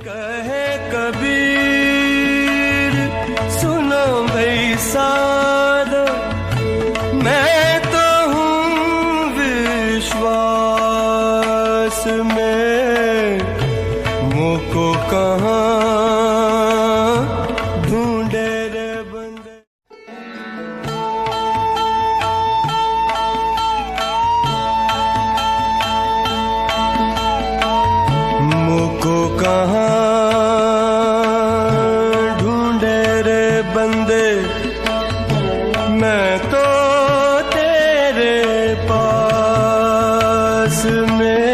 कहे कबीर सुनो भाई साधो, मैं तो हूँ विश्वास में, मुझको कहाँ ढूंढे रे बंदे। मुझको कहाँ ढूंढे रे बंदे, मैं तो तेरे पास में,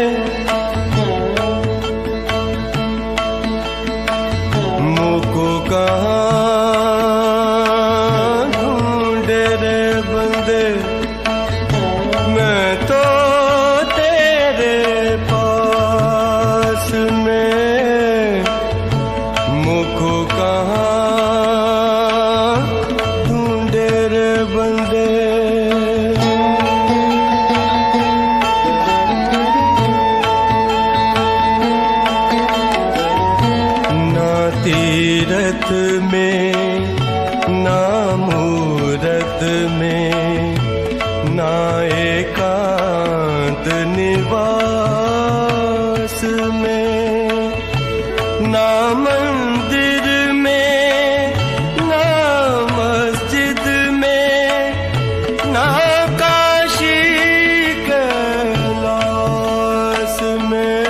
मुझको कहाँ ढूंढे रे बंदे, मैं तो तेरे पास में, मुझको कहाँ ढूंढे रे बंदे। ना तीरथ में ना मूरत में, ना एकांत निवास में, ना मंदिर में ना मस्जिद में, ना काशी कैलाश में,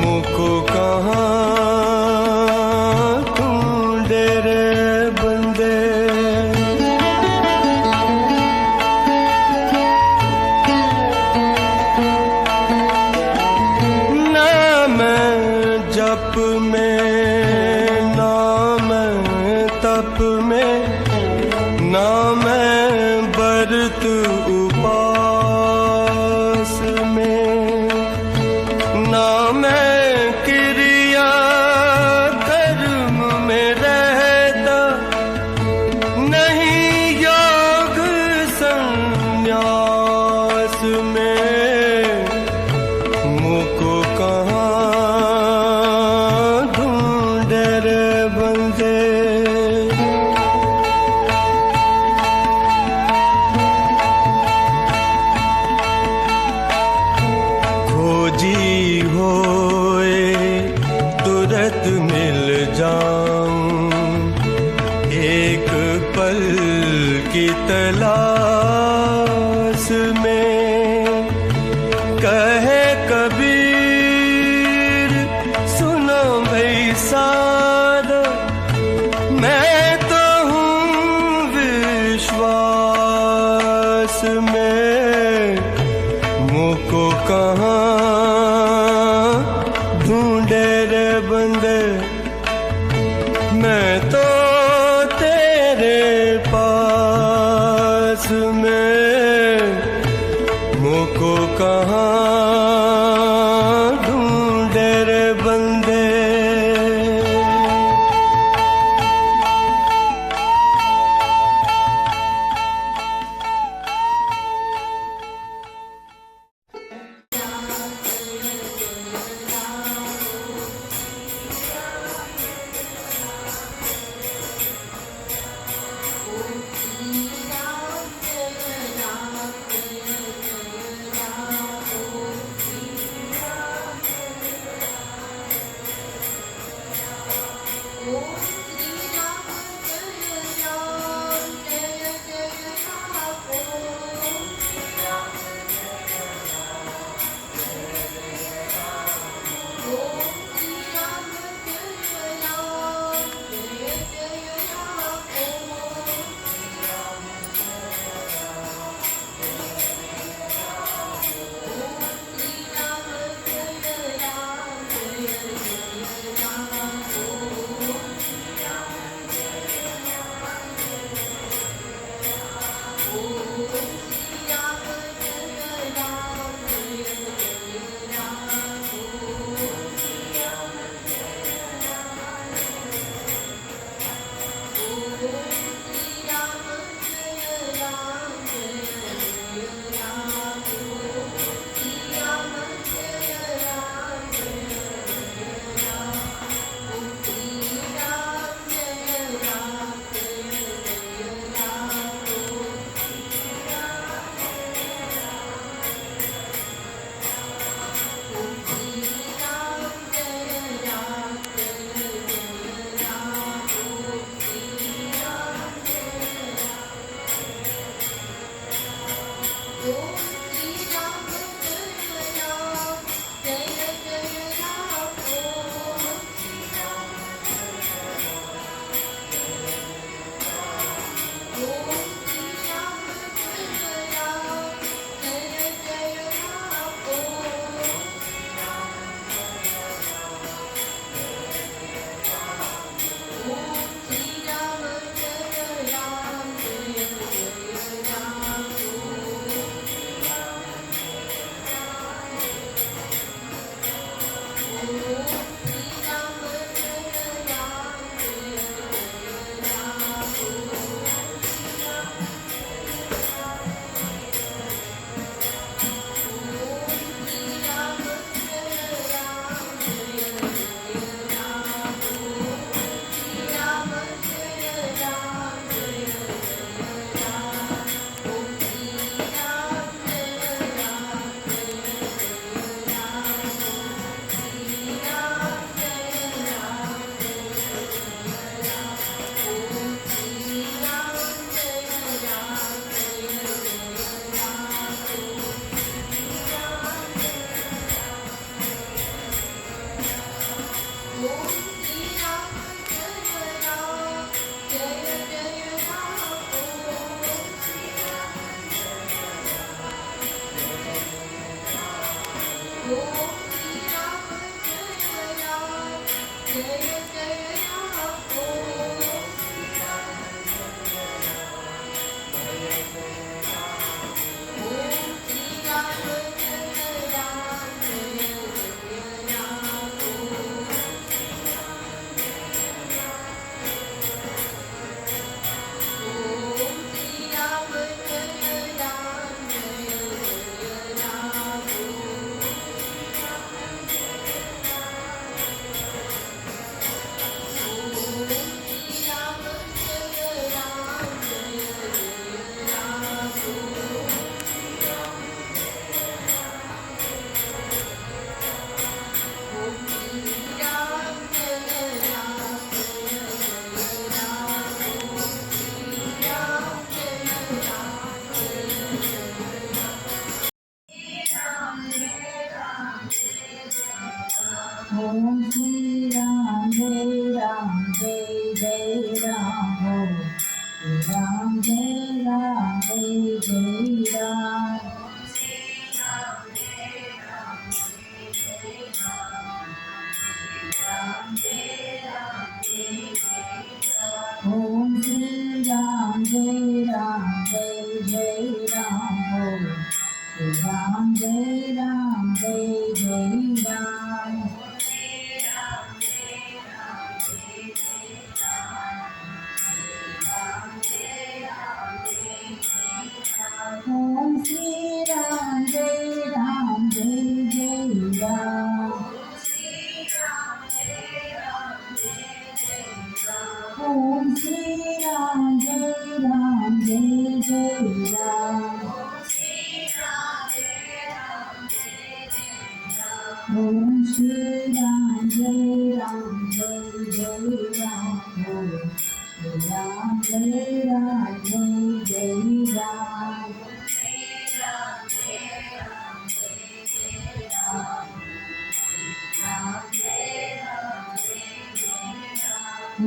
मुझको कहाँ ढूंढे रे बंदे। ना मैं जप में ना मैं तप में, ना मैं व्रत उपास में, ना मैं क्रिया कर्म में रहता, नहीं योग संन्यास में, मुझको कहाँ ढूंढे रे बंदे। खोजी होए तुरंत मिल जाऊं, एक पल की तलाश में, कहे कबीर सुनो भाई साधो, मैं तो हूँ विश्वास में, मुझको कहाँ ढूंढे रे बंदे, मैं तो तेरे पास में, मुझको कहाँ ढूंढे रे बंदे। Om Shri Ram Jai Ram Jai Jai Ram Ram Jai Ram Jai Jai Ram Om Shri Ram Jai Ram Jai Jai Ram Ram Jai Ram Jai Jai Ram Om Shri Ram Jai Ram Jai Jai Ram Om Shri Ram Jai Ram Jai Jai Ram Om Shri Ram Jai Ram Jai Jai Ram Ram Jai Ram Jai Jai Ram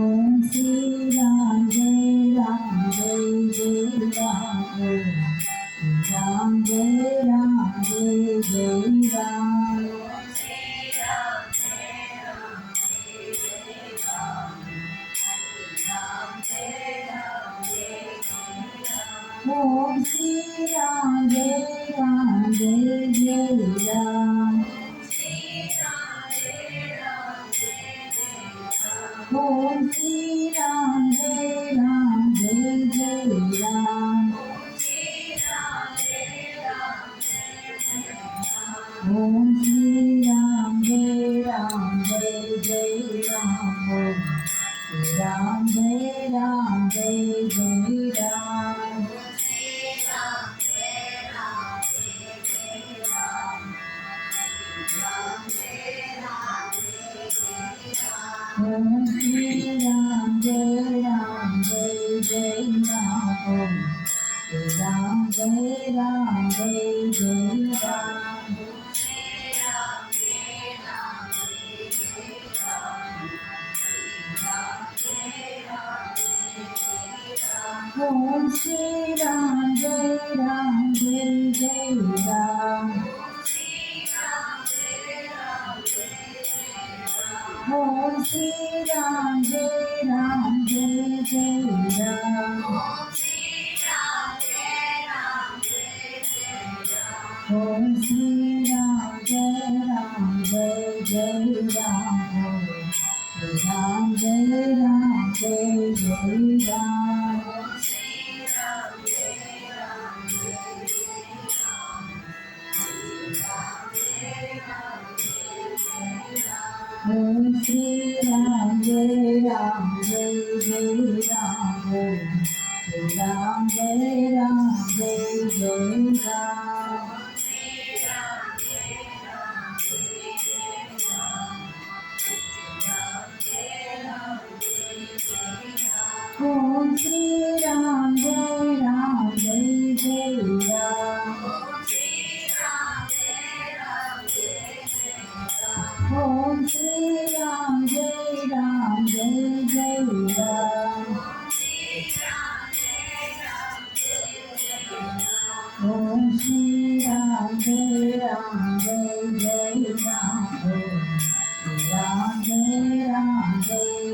Om Shri Ram Jai Ram Jai Jai Ram Ram Jai Ram Jai Jai Ram Om Shri Ram Jai Ram Jai Jai Ram Om Shri Ram Jai Ram Jai Jai Ram Om Shri Ram Jai Ram Jai Jai Ram Ram Jai Ram Jai Jai Ram Om Shri Ram Jai Ram Jai Jai Ram Ram Jai Ram Jai Jai Ram Om Shri Ram Jai Ram Jai Jai Ram Om Shri Ram Jai Ram Jai Jai Ram Om Shri Ram Jai Ram Jai Jai Ram Ram Jai Ram Jai Jai Ram Om Shri Ram Jai Ram Jai Jai Ram Ram Jai Ram Jai Jai Ram Om Shri Ram Jai Ram Jai Jai Ram Om Shri Ram Ram जय जय राम ओम श्री राम जय जय राम राम जय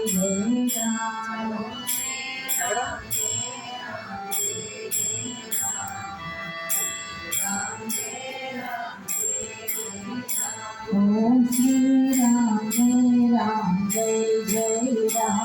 जय राम ओम श्री राम जय जय राम राम जय जय राम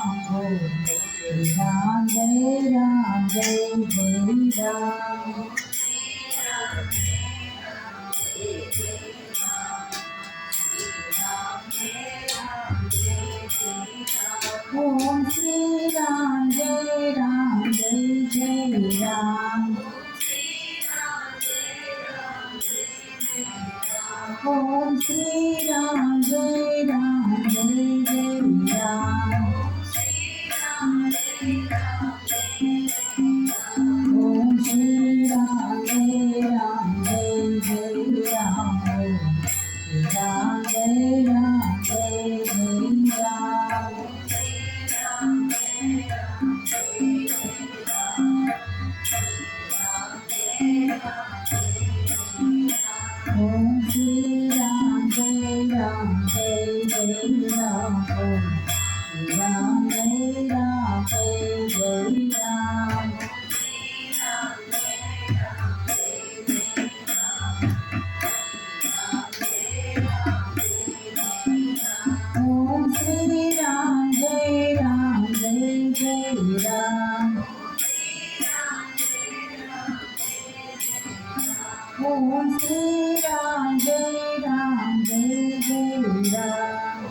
ओम श्री राम जय जय राम ओम श्री राम जय जय राम ओम श्री राम जय जय राम राम जय जय राम ओम श्री राम जय जय राम राम जय जय राम ओम श्री राम जय जय राम ओम श्री राम जय जय राम